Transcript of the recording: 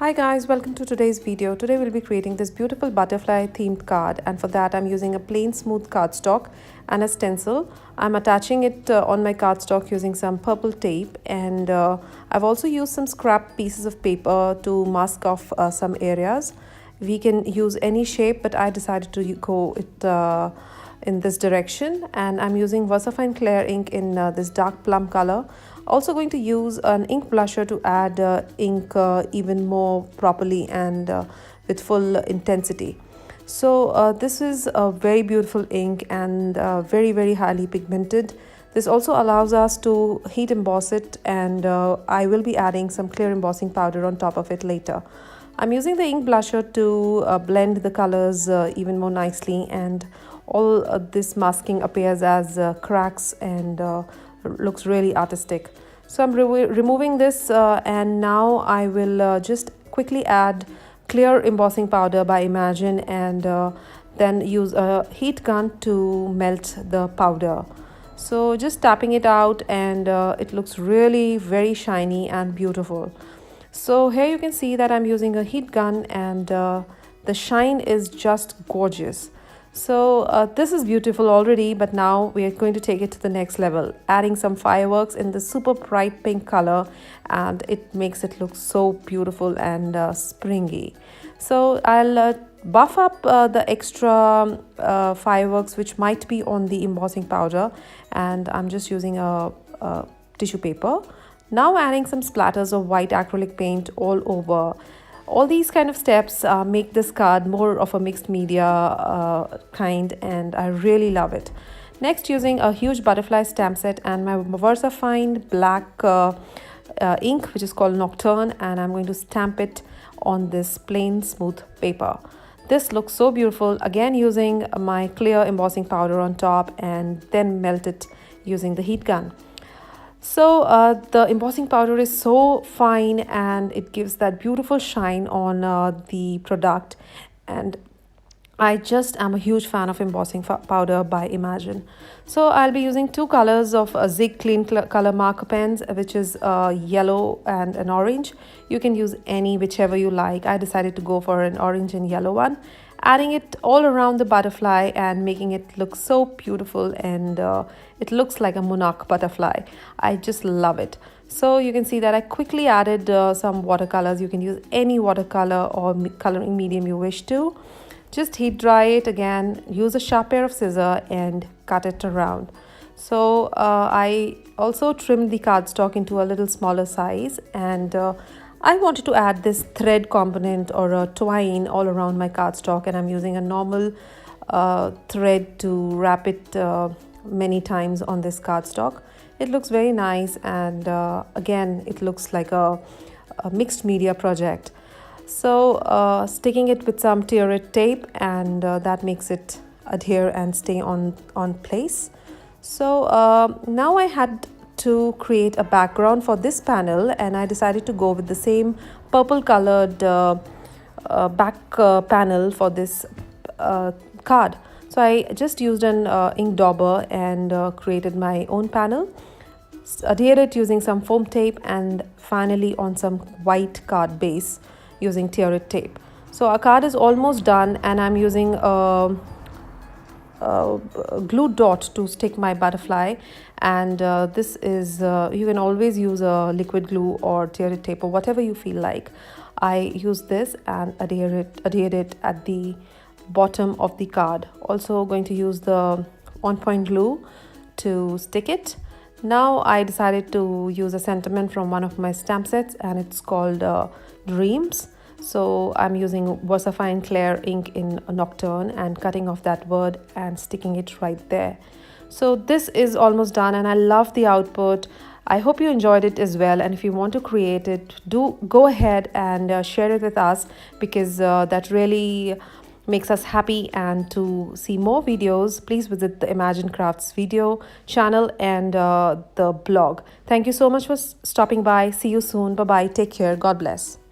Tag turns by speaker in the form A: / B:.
A: Hi guys, welcome to today's video. Today we'll be creating this beautiful butterfly themed card, and for that I'm using a plain smooth cardstock and a stencil. I'm attaching it on my cardstock using some purple tape, and I've also used some scrap pieces of paper to mask off some areas. We can use any shape, but I decided to go in this direction, and I'm using VersaFine Clear ink in this dark plum color. Also going to use an ink blusher to add ink even more properly and with full intensity. So this is a very beautiful ink and very highly pigmented. This also allows us to heat emboss it, and I will be adding some clear embossing powder on top of it later. I'm using the ink blusher to blend the colors even more nicely, and all this masking appears as cracks and looks really artistic. So I'm removing this and now I will just quickly add clear embossing powder by Imagine, and then use a heat gun to melt the powder. So just tapping it out, and it looks really very shiny and beautiful. So here you can see that I'm using a heat gun, and the shine is just gorgeous. So this is beautiful already, but now we are going to take it to the next level, adding some fireworks in the super bright pink color, and it makes it look so beautiful and springy. So I'll buff up the extra fireworks which might be on the embossing powder, and I'm just using a tissue paper. Now adding some splatters of white acrylic paint all over. All these kind of steps make this card more of a mixed media kind, and I really love it. Next, using a huge butterfly stamp set and my VersaFine black ink, which is called Nocturne, and I'm going to stamp it on this plain smooth paper. This looks so beautiful, again using my clear embossing powder on top, and then melt it using the heat gun. So the embossing powder is so fine, and it gives that beautiful shine on the product, and I just am a huge fan of embossing powder by Imagine. So I'll be using two colors of Zig clean color marker pens, which is yellow and an orange. You can use any, whichever you like. I decided to go for an orange and yellow one, adding it all around the butterfly and making it look so beautiful, and it looks like a monarch butterfly. I just love it. So you can see that I quickly added some watercolors. You can use any watercolor or coloring medium you wish to. Just heat dry it again, use a sharp pair of scissors and cut it around. So I also trimmed the cardstock into a little smaller size, and I wanted to add this thread component or a twine all around my cardstock, and I'm using a normal thread to wrap it many times on this cardstock. It looks very nice, and again it looks like a mixed media project. So sticking it with some tear-it tape, and that makes it adhere and stay on place. So now I had to create a background for this panel, and I decided to go with the same purple colored back panel for this card. So I just used an ink dauber and created my own panel, adhere it using some foam tape, and finally on some white card base using tear-it tape. So our card is almost done, and I'm using a glue dot to stick my butterfly, and this is you can always use a liquid glue or tear-it tape or whatever you feel like. I use this and adhere it at the bottom of the card. Also going to use the on-point glue to stick it. Now I decided to use a sentiment from one of my stamp sets, and it's called Dreams. So I'm using VersaFine Clear ink in Nocturne and cutting off that word and sticking it right there. So this is almost done, and I love the output. I hope you enjoyed it as well, and if you want to create it, do go ahead and share it with us, because that really makes us happy. And to see more videos, please visit the Imagine Crafts video channel and the blog. Thank you so much for stopping by. See you soon. Bye bye. Take care. God bless.